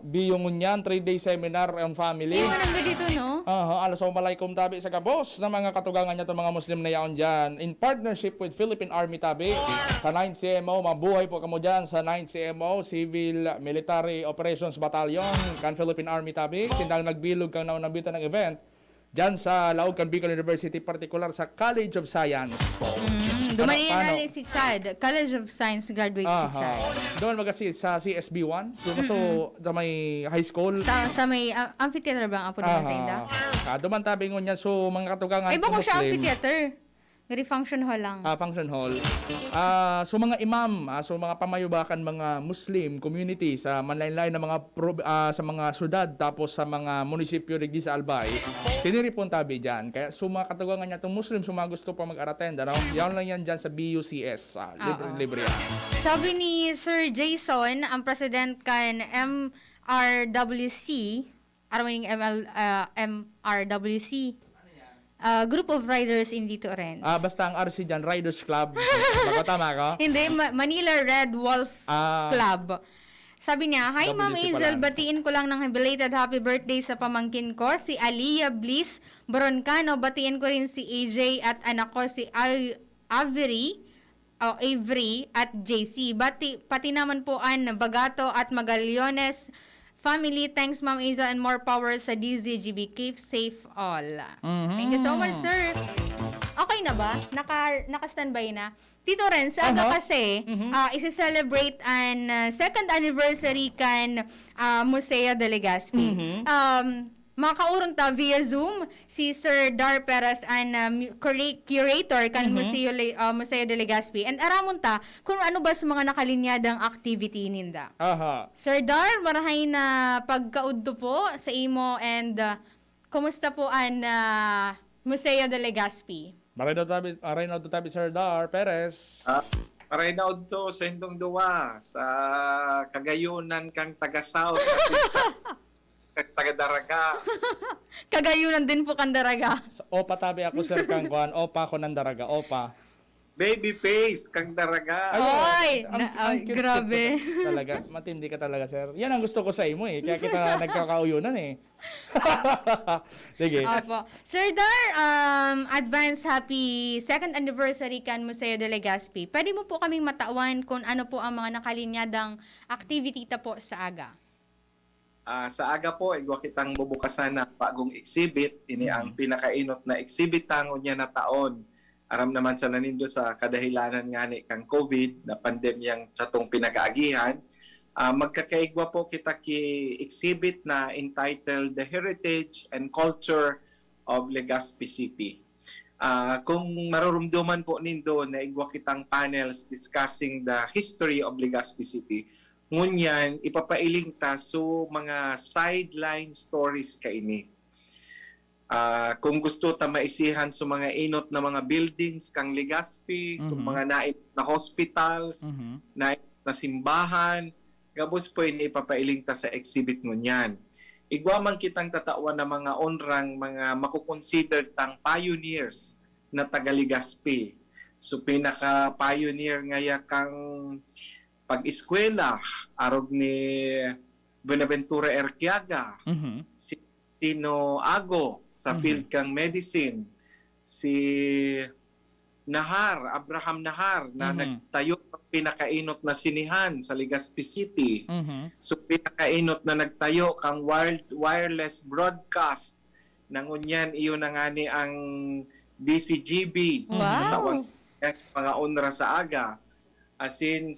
Biyungunyan 3-day seminar on family. Iwan ang dito, no? Assalamualaikum tabi sa gabos na mga katugangan niya itong mga Muslim na yaon dyan in partnership with Philippine Army tabi sa 9th CMO. Mabuhay po kamo dyan sa 9th CMO Civil Military Operations Battalion kan Philippine Army tabi. Sindang nagbilog kang naunang ng event dyan sa Laog kan Bicol University, particular sa College of Science. Dumanin na si Chad. College of Science graduate si Chad. Duman mag-asi sa CSB1. So, sa may high school. Sa may amphitheater ba ang apo naman sa inda? Duman tabi ngon niya. So, mga katugangan ay, bako siya amphitheater. Ngari function hall lang. Function hall. So mga imam, so mga pamayubakan mga Muslim community sa manlain-lain na mga sa mga syudad tapos sa mga munisipyo digdi sa Albay. Tiniripon tabi diyan. Kaya mga katugangan niya tong Muslim mga gusto pa mag-attend, ano? Yan lang yan diyan sa BUCS. Libre yan. Sabi ni Sir Jason, ang president kan MRWC, MRWC. Group of riders in dito, Renz. Basta ang RC dyan, Riders Club. Baka tama ko? Hindi, Manila Red Wolf Club. Sabi niya, Hi Ma'am WC Angel, pala. batiin ko lang ng belated happy birthday sa pamangkin ko, si Aliyah Bliss Broncano. Batiin ko rin si AJ at anak ko si Avery at JC. Pati naman po ang Bagato at Magallones family. Thanks Ma'am Angel and more power sa DZGB. Keep safe all. Thank you so much, sir. Okay na ba? Naka-standby na? Tito Renz, sa aga kasi, isi-celebrate ang second anniversary kan Museo de Legazpi. Makaurong ta via Zoom si Sir Dar Perez ang curator kan Museo de Legazpi. And aramon ta kung ano ba sa mga nakalinyadang activity ninda. Sir Dar, marahay na pagkaudto po sa imo and kumusta po ang Museo de Legazpi? Maray na tabi Sir Dar Perez. Maray na to sa indong duwa sa kagayunan kang taga-south at taga-daraga. Kagayunan din po kang daraga. Opa tabi ako Sir kang kuan. Opa ko ng daraga. Opa. Baby face kang daraga. Ay, grabe. Talaga, matindi ka talaga, sir. Yan ang gusto ko sa imo eh. Kaya kita nagkakauyunan eh. Sige. Opo. Sir Dar, advance happy second anniversary kan Museo de Legazpi. Pwede mo po kaming matawan kung ano po ang mga nakalinyadang activity ta po sa aga. Sa aga po, igwa kitang bubukasan na bagong exhibit. Ini ang pinakainot na exhibit tangon niya na taon. Aram naman sa nanindo sa kadahilanan nga ni kang COVID na pandemyang satong pinag-aagihan. Magkakaigwa po kita ki exhibit na entitled The Heritage and Culture of Legazpi City. Kung marurumduman po nindo na igwa kitang panels discussing the history of Legazpi City, ngunyan ipapailing ta so mga sideline stories kaini. Kung gusto ta maisihan sa mga inot na mga buildings kang Legazpi, sa mga nainot na hospitals, nainot na simbahan, gabos po ini ipapailing ta sa exhibit ngunyan. Igwa man kitang tatawan na mga onrang, mga makukonsider tang pioneers na taga Legazpi. So pinaka-pioneer ngaya kang pag-eskwela, arog ni Buenaventura Erquiaga, si Tino Ago sa field kang medicine, si Abraham Nahar na nagtayo ng pinakainot na sinihan sa Legazpi City. So pinakainot na nagtayo kang wireless broadcast nang unyan iyo na nga ni ang DZGB. Wow! Mga onra sa aga. Asin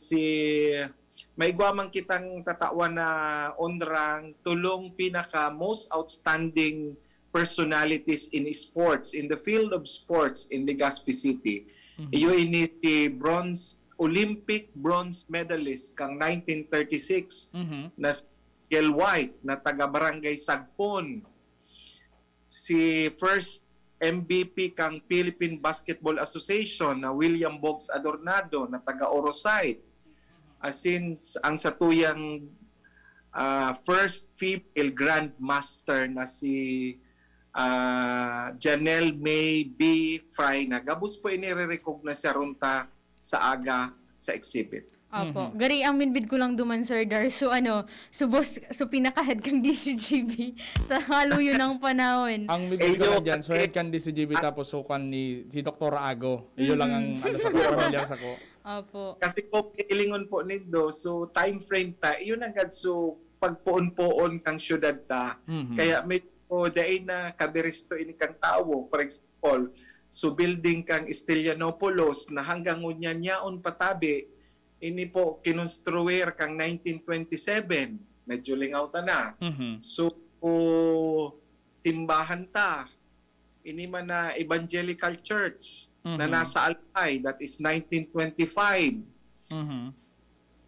maigwa man kitang tatawan na onrang tulong pinaka most outstanding personalities in sports, in the field of sports in Legazpi City. Iyo ini si Olympic bronze medalist kang 1936 na si Kel White na taga Barangay Sagpon. Si first MVP kang Philippine Basketball Association na William Boggs Adornado na taga Orosite. Since ang satuyang first female grandmaster na si Janelle May B. Fry na gabos po inire-recognize siya runta sa aga sa exhibit. Opo. Gari ang minbid ko lang duman, Sir Dar. So pinakahead kang DZGB. Sa halo yun ang panahon. Ang minbid ko lang dyan, so head kang DZGB tapos sukan ni si Dr. Ago. Iyo lang ang sa familiar sa ko. Opo. Kasi kung ilingon po nindo, so time frame ta, yun agad so pagpoon-poon kang syudad ta. Kaya may dahil na kabiristo ini kang tawo. For example, so building kang Stylianopoulos na hanggang unya nyaon patabi, ini po kinonstruer kang 1927. Medyo lingaw ta na. So, timbahan ta. Ini man na Evangelical Church na nasa Alpay. That is 1925.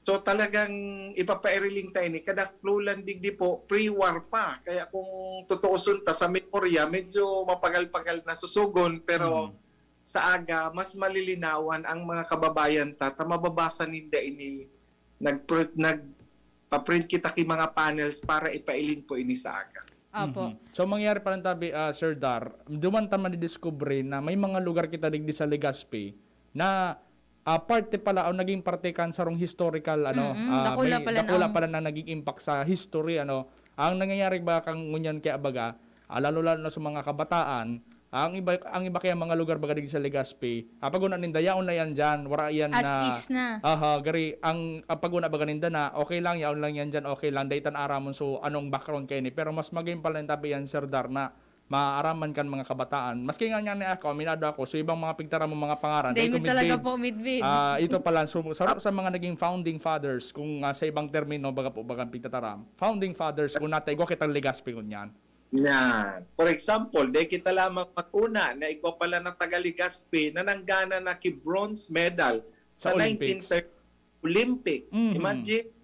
So talagang ipapairiling tayo ni kadaklulan digdi po pre-war pa. Kaya kung tutuusun ta sa memorya, medyo mapagal-pagal na susugon. Pero sa aga, mas malilinawan ang mga kababayan ta mababasa ninda ini nagpa-print kita ki mga panels para ipailing po ini sa aga. Apo. So mangyari pa lang tabi, Sir Dar, duman ta man didiscover na may mga lugar kita digdi sa Legazpi na parte pala o naging parte kan sarong historical dakula dakula pala na naging impact sa history ang nangyayari ba kang ngunyan kay abaga lalo na sa mga kabataan ang iba kaya mga lugar baga digdi sa Legazpi paguna ninda yaon na yan diyan wala yan As na is na. gari ang paguna baga ninda na okay lang yaon lang yan diyan okay lang daytan aramon so anong background kay ni pero mas maging pala tabi yan Sir Dar na maaraman kan mga kabataan. Maski nga niya ako, aminado ako, so ibang mga pigtara mo mga pangaran. Dahil talaga po midbid. Ito pala, so, sa mga naging founding fathers, kung sa ibang termino, baga po, bagang pigtataram, founding fathers, kung natay, go kitang Legazpi kung yan. Yan. For example, di kita lamang maguna na ikaw pala ng taga Legazpi na nanggana na bronze medal sa 1930 Olympic. Imagine,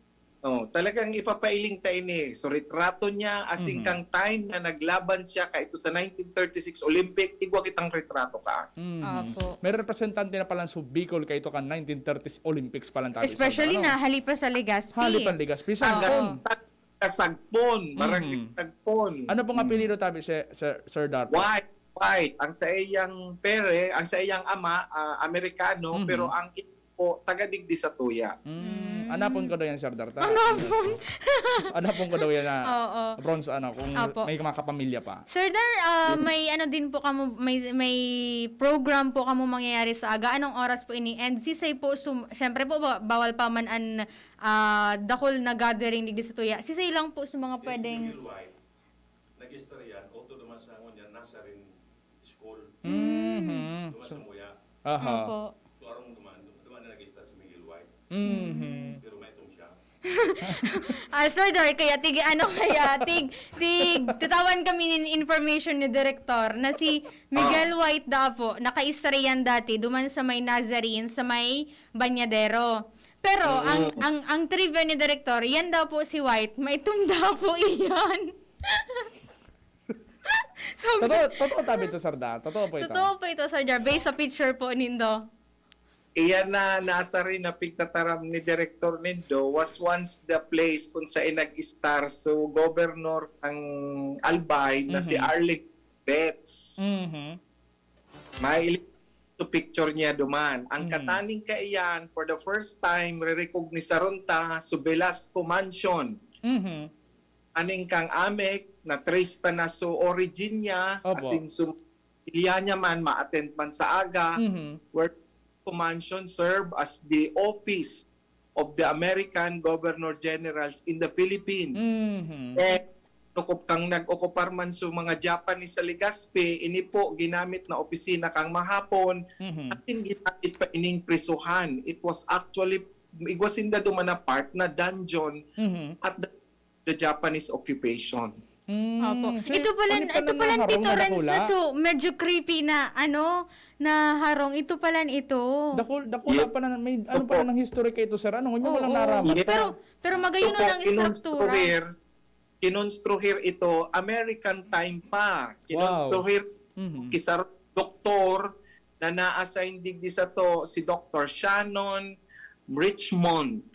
talagang ipapailing tayo ni. So retrato niya asing kang time na naglaban siya ka ito sa 1936 Olympic, igwa kitang retrato ka. Apo. May representante na pala sa Bicol ka ito kan 1930s Olympics pa lang tayo. Especially na halipa sa Legazpi. Halipan Legazpi. Sagpon. Sagpon. Marang sagpon. Ano pong apelido tabi Sir Dar? White. Ang sa iyang pere, ang sa iyang ama, Amerikano, pero ang po taga-digdi sa tuya. Anapon ko daw yan, Sir Dar. Anapon ko daw yan na bronze kung may mga kapamilya pa. Sir Dar, may din po kamo may program po kamo mangyayari sa aga. Anong oras po ini? And sisay po syempre po bawal pa man an dakol na gathering digdi sa tuya. Sisay lang po sa mga pwedeng nag-istoryan auto duman sa ngon nasa rin school. Duman sa muya. Opo. So arong duman na nag-istorya sa Miguel White. Pero may itong siya. Sir Dar, kaya titawan kami ng information ni Director na si Miguel White da po, naka-istoryan dati, duman sa may Nazarene, sa may Banyadero. Pero, ang trivia ni Director, yan daw po si White, may tumda po iyan. Totoo tabi ito, Sir Dar. Totoo po ito. Totoo po ito, Sir Dar. Based sa picture po nindo. Iyan na nasa rin na pigtataram ni Director Nindo was once the place kung saan nag-star so governor ang Albay na si Arlic Betts. May to picture niya duman. Ang kataning kaiyan for the first time re-recognisaron ta sa Velasco Mansion. Aning kang amek na trace pa na so origin niya asin so niya man ma-attend man sa aga where Mansion serve as the office of the American Governor Generals in the Philippines. Kang nag-okupar man sa mga Japanese sa Legazpi, ini po ginamit na opisina kang mahapon at ginamit pa ining prisuhan. It was actually, it was in the duman na part na dungeon at the Japanese occupation. Opo. Ito pala Tito Renz na so medyo creepy na na harong. Ito pala ito. Dakula pa na may pa ng history kay ito, Sir. Ngunyan mo lang naraman. Pero magayon na ng istruktura. Kinonstruhir ito American time pa. Kinonstruhir kisar doktor na na-assign digdi sa to si Dr. Shannon Richmond.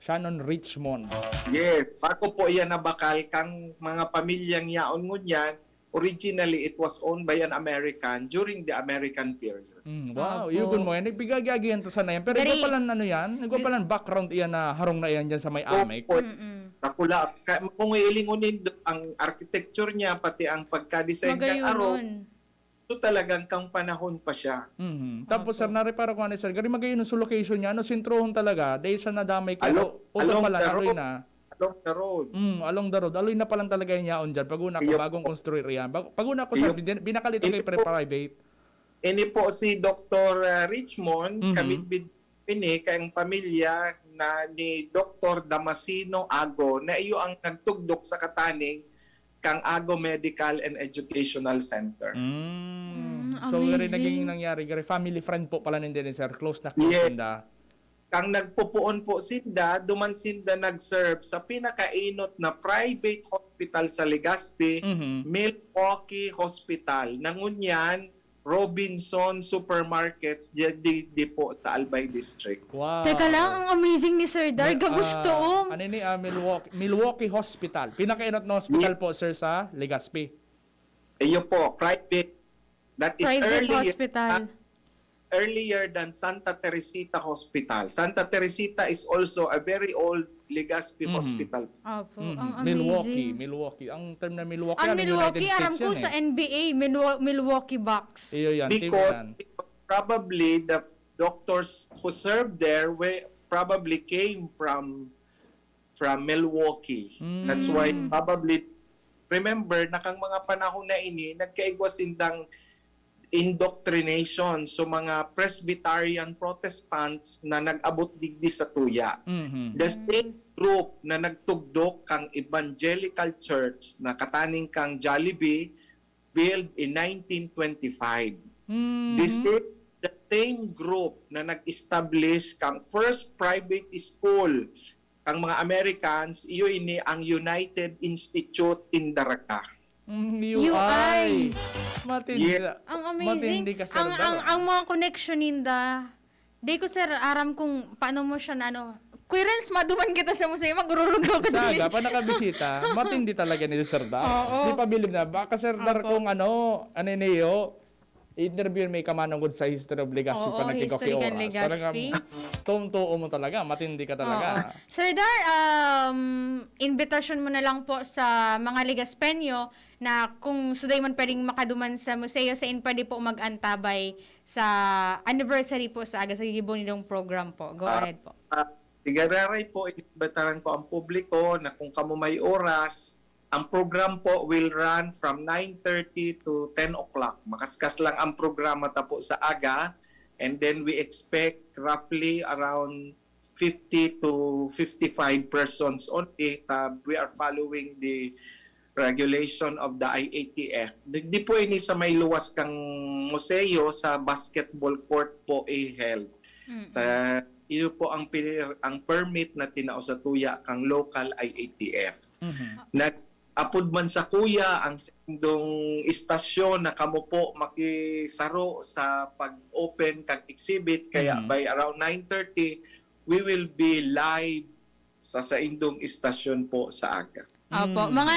Shannon Richmond. Yes. Bago po iyan nabakal kang mga pamilyang yaon ngunyan, originally it was owned by an American during the American period. Wow, yugon mo yan. Ibigagyagihan to sana yan. Pero ito palang ito palang background iyan na harong na iyan dyan sa may amek. Nakula. Kung ilingunin ang architecture niya, pati ang pagka-design ng araw, ito talagang kang panahon pa siya. Tapos sir, narepara ko sir, gari magayon sa location niya, sintrohon talaga, dahil siya nadamay ko. Along the road. Along the road. Aloy na palang talaga yung yaon dyan. Pag-una ko, bagong construir yan. Pag-una ko sir, binakalito kay pre-private. Ini po si Dr. Richmond, kamit ini kayang pamilya na ni Dr. Damasino Ago, na iyo ang nagtugdok sa kataning kang Ago Medical and Educational Center. So, gari naging nangyari. Gari family friend po pala nindin, sir. Close na close sinda. Kang nagpupuon po sinda, duman sinda nag-serve sa pinakainot na private hospital sa Legazpi, Milwaukee Hospital. Nangunyan, Robinson Supermarket di po sa Albay District. Wow. Teka lang, ang amazing ni Sir Dar. Gagusto. Ano ni Milwaukee Hospital. Pinakainot na hospital po, sir, sa Legazpi. Iyo po, private. That is Private hospital. earlier than Santa Teresita Hospital. Santa Teresita is also a very old Legazpi hospital. Opo, ang amazing. Milwaukee. Ang term na Milwaukee, Ang Milwaukee, United aram States ko yun, sa NBA, Milwaukee Bucks. Iyo yan, team Because yan. probably the doctors who served there probably came from Milwaukee. That's why probably, remember, nakang mga panahon na ini, nagkaigwasindang indoctrination so mga Presbyterian Protestants na nag-abot digdi sa tuya. The same group na nagtugdok kang Evangelical Church na kataning kang Jollibee built in 1925. The same group na nag-establish kang first private school kang mga Americans, iyo ini ang United Institute in Daraca. UI. Matindi. Ang amazing. Matindi ka, sir, Ang mga connection ninda. Di ko, sir, aram kung paano mo siya na ano. Kuya Renz, maduman kita sa museo, magrurundo ka dali. Saga, pa nakabisita, matindi talaga ni Sir Dar. Di pa bilib na. Baka Sir Dar kung niyo, interview may kamanungod sa history of Legazpi pa nagkikoki historical oras. Legazpi. Tumtuo mo talaga, matindi ka talaga. Sir Dar, invitation mo na lang po sa mga Legazpenyo na kung suday man pwedeng makaduman sa museo sa pwede po mag-antabay sa anniversary po sa aga sa gigibon nitong program po. Go ahead po. Sigararay po, inibitaran ko ang publiko na kung kamo may oras, ang program po will run from 9:30 to 10 o'clock. Makaskas lang ang programa tapo sa aga, and then we expect roughly around 50 to 55 persons only. We are following the regulation of the IATF. Di po ini sa may luwas kang museo sa basketball court po held. Iyo po ang permit na tinao sa tuya kang local IATF. Apod man sa kuya ang sindong istasyon na kamo po makisaro sa pag-open kang exhibit kaya by around 9:30 we will be live sa indong istasyon po sa aga. Opo, mga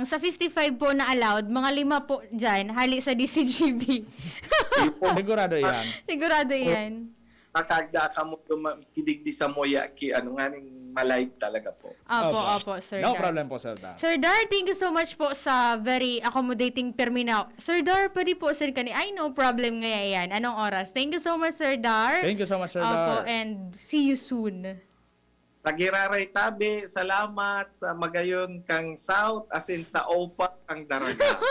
sa 55 po na allowed, mga 5 po diyan hali sa DZGB. Sigurado yan. Sigurado yan. Nakagda ka mo kidigdi sa moya ki ano nga ning malive talaga po. Opo, Sir No Dar. problem po, Sir Dar. Sir Dar, thank you so much po sa very accommodating perminaw. Sir Dar, pwede po, Sir Kani. Ay, no problem nga yan. Anong oras? Thank you so much, Sir Dar. Thank you so much, Sir Opo, Dar. and see you soon. Tagiraray tabi, salamat sa magayon kang South asin sa Opa kang Daraga.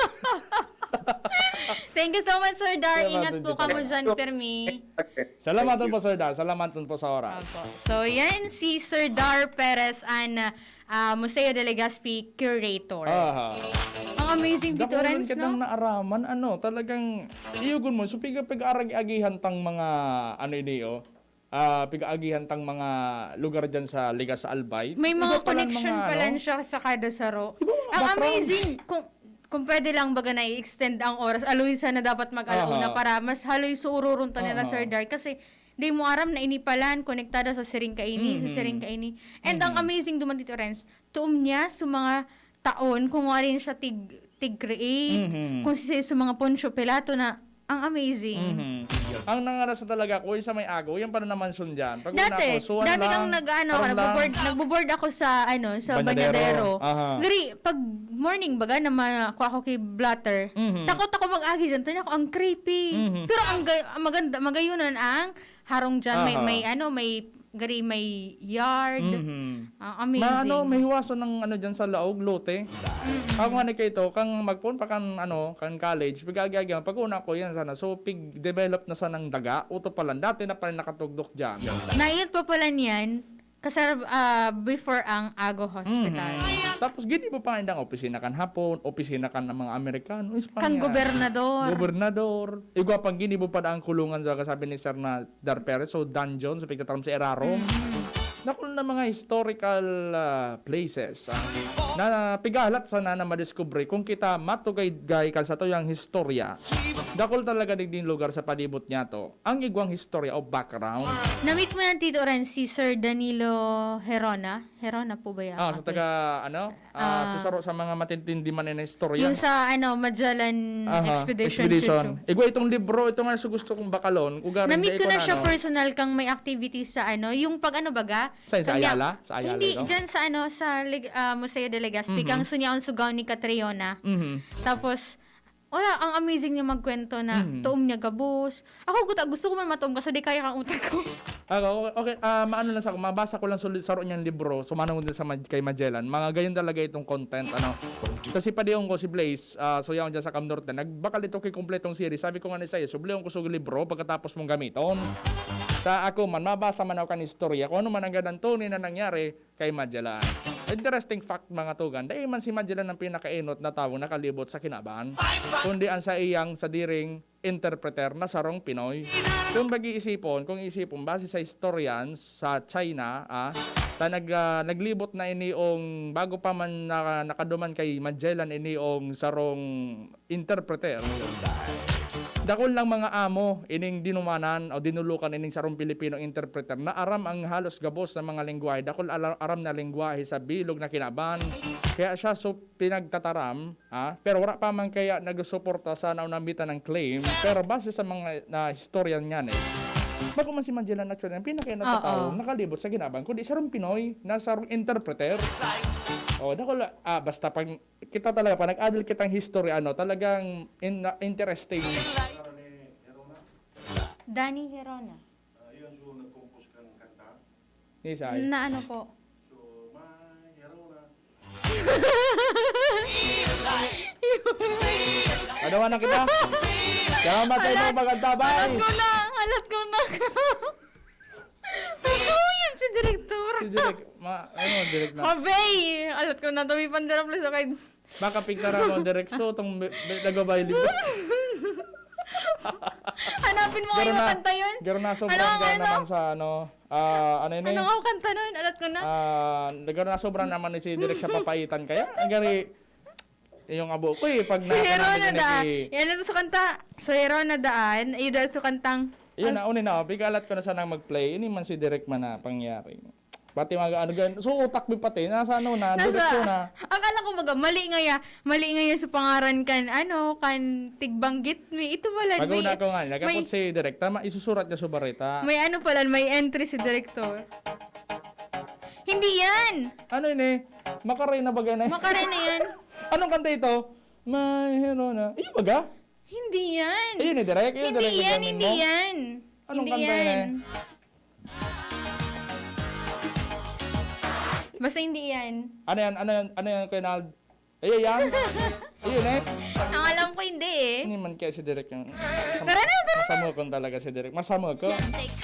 Thank you so much, Sir Dar. Salamat Ingat din po dito. kamo dyan, Permi. Salamat po, Sir Dar. Salamat po sa oras. So, yan si Sir Dar Perez and Museo de Legazpi Curator. Ang amazing dito, Renz, no? Kitang naaraman, talagang, iyugon mo, so pig-arag-agihan tang mga, pig-aagihan tang mga lugar dyan sa Liga sa Albay. May mga connection pala siya sa kada saro. Ang amazing, kung pwede lang baga na i-extend ang oras, aloy sana dapat mag-alauna para mas haloy suururunta nila, Sir Dar. Kasi di mo aram na inipalan, konektado sa Siring Kaini, And ang amazing duman dito, Renz, tuom niya sa mga taon, kung warin siya tig-create, kung sa mga Poncio Pilato na, ang amazing. Ang nangaras na talaga ko, sa may agaw, yan pa na naman sun dyan. Dati kang nagbo-board ako sa Banyadero. Gari, pag morning baga naman ako kay Blatter, takot ako mag-agi dyan. Tanya ko, ang creepy. Pero ang maganda, magayunan ang harong dyan. May yard. Amazing. May hiwaso ng dyan sa laog, lote. Ako nga ni Kaito, kang magpun pa kan college, pag-agagyan, pag-una ko yan sana. So, pig-develop na sa ng daga, uto pala. Dati na pala nakatugdok dyan. Naiyot pa pala niyan, kasi before ang Ago Hospital. Tapos, gini mo pa indang opisina kan hapon, opisina kan ng mga Amerikano, Espanya. Kang Gobernador. Igwa pang gini mo pa ang kulungan sa kasabi ni Sir na Dar Perez, so dungeon, sa pagkataram sa Erarom. Nakul na mga historical places. na pigalat sana na madiskubre kung kita matugay-gay kan sa tuyang historya. Dakol talaga din lugar sa palibot niya to. Ang igwang historya o background. Na-meet mo ng Tito Renz si Sir Danilo Herona. Herona po ba yan? Sa taga susaro sa mga matintindi man na istorya. Yung sa Magellan Expedition. Igwa itong libro, ito nga sa gusto kong bakalon. Na-meet ko na siya personal kang may activities sa yung pag baga. Sa Ayala? Sa Ayala hindi, ito? dyan sa Museo de Legazpi, kang sunyaon sugaw ni Catriona. Tapos, wala, ang amazing niya magkwento na tuom niya gabos. Ako gusto ko man matuom kasi di kaya kang utak ko. Okay, maano lang mabasa ko lang sulit saro niyang libro, sumanong din sa kay Magellan. Mga gayon talaga itong content, Kasi padiyon ko si Blaze, so yaon dyan sa Cam Norte, nagbakal ito kay kompletong series. Sabi ko nga ni sa'yo, subliyon ko sa libro pagkatapos mong gamiton. Sa ako man, mabasa man ako kan istorya, kung ano man ang ganang tunay na nangyari kay Magellan. Interesting fact mga tugan, dahil man si Magellan ang pinakainot na tao nakalibot sa kinaban, kundi ang sa iyang sa diring interpreter na sarong Pinoy. Kung kung isipon, base sa historians sa China, naglibot na iniong, bago pa man nakaduman kay Magellan iniong sarong interpreter. Dakol lang mga amo ining dinumanan o dinulukan ining sarong Pilipino interpreter na aram ang halos gabos ng mga lengguwahe. Dakol aram na lengguwahe sa bilog na kinaban. Kaya siya pinagtataram, pero wala pa man kaya nagsuporta sa naunambitan ng claim. Pero base sa mga historian niyan bago man si Magellan actually, ang pinakainatataw nakalibot sa kinaban, kundi sarong Pinoy na sarong interpreter. Dakol, basta pag kita talaga, pag nag-adult kitang history, talagang interesting. Danny Herona. Yun yung nag-compose kang kanta. Nisay. Na ano po? So, my Herona. Adawan na kita. Salamat sa inyo magantabay. Alat ko na. Pagkawin si Direktor. Si Direk, Direk na. Habay! Alat ko na, tumi pandara plus okay. Baka pigtara mo, Direk, so itong nagabay libo. Hanapin mo kayo kanta yun? Garo na sobrang naman sa Ano nga kanta nun? Alat ko na. Garo na sobrang naman ni si Direk sa papaitan kaya. Agari, yung abo ko pag si Hero na daan. Yan ito sa kanta. Sa Hero na daan, ay dahil sa kantang. Yun na, unin na, bigalat ko na sanang mag-play. Ini man si Direk man na pangyari. Pati so utak mo pati, nasa direkto na. Akala ko mali ngaya sa pangaran kan, kan tigbanggit mi. Ito pala. Pag-una ko nga, nagkapot si Direk, tama, isusurat niya sa Bareta. May pala, may entry si Direktor. Hindi yan! Ano yun Makarey na bagay na Makarey na yan. Anong kanta ito? My Herona. Iyo baga? Hindi yan. Ayun Direk. Hindi yan. Anong kanta yun Basta hindi yan. Ano yan, Kuya Nald? Yan. Ayun Ang alam ko hindi Hindi man kaya si Direk yung... Tara na. Masamok talaga si Direk. Masamok ko.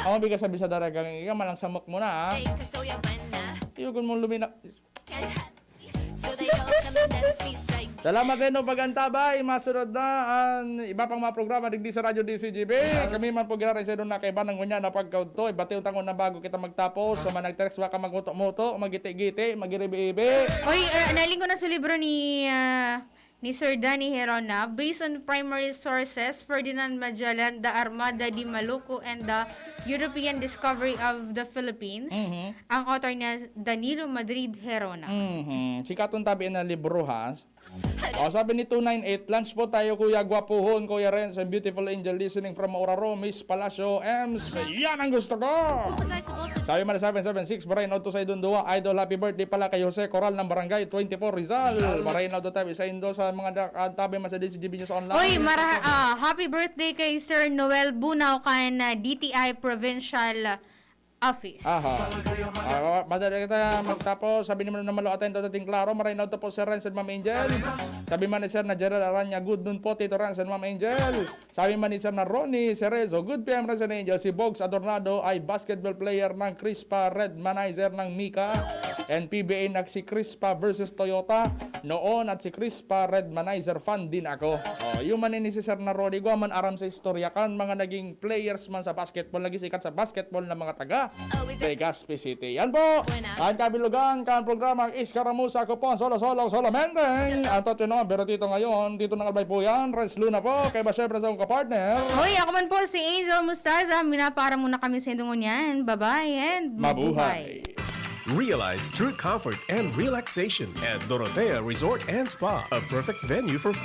Ako biga sabi sa daragang, ikaw malang samok mo na Iyugon mo lumina... Salamat sa inyo pagantabay. Masunod na ang iba pang mga programa digdi sa Radyo DZGB. Kami man po girarin sa inyo na kaiba ng ngunya na pagkauto. Ibati yung tangon na bago kita magtapos. So manag-text baka magmuto-muto, magiti-giti, magiribi-ibi. Oy, naling ko na sa libro ni Sir Danny Herona. Based on primary sources, Ferdinand Magellan, the Armada de Maluco, and the European discovery of the Philippines. Ang author niya, Danilo Madrid Herona. Sikatong tabi na libro ha. Sabi ni 298, lunch po tayo Kuya Gwapuhon, Kuya Renz, and Beautiful Angel listening from Oraro, Miss Palacio, Ems. Yan ang gusto ko! Sabi man 776, Barena to sa Idundua, Idol, happy birthday pala kay Jose Coral ng Barangay 24 Rizal. Barena to tayo sa Indo sa mga tabi man sa DCGB News Online. Oy, happy birthday kay Sir Noel Bunaw kan DTI Provincial Office. Madali kita magtapos. Sabi naman na maluatan ito dating klaro. Marinaw to po Sir Renz and Ma'am Angel. Sabi man ni Sir na Gerald Aranya, good dun po Tito Renz and Ma'am Angel. Sabi man ni Sir na Ronnie Cerezo, good PM Renz and Angel. Si Bogs Adornado ay basketball player ng Crispa, Red Manizer ng Mika. And PBA nag si Crispa versus Toyota noon at si Crispa Red Manizer fan din ako. Yung manin ni si Sir na Rodrigo man aram sa istorya kan mga naging players man sa basketball, naging sikat sa basketball na mga taga Legazpi City. Yan po, ang kabilugan kan programang Iskaramusa ko po solamente. Ang totoo naman, pero dito ngayon, dito nangalbay po yan, Renz Luna po, kaya ba syempre sa akong kapartner? Hoy, ako man po si Angel Mustaza. Minapara muna kami sa indungon yan. Bye-bye and mabuhay. Realize true comfort and relaxation at Dorotea Resort and Spa, a perfect venue for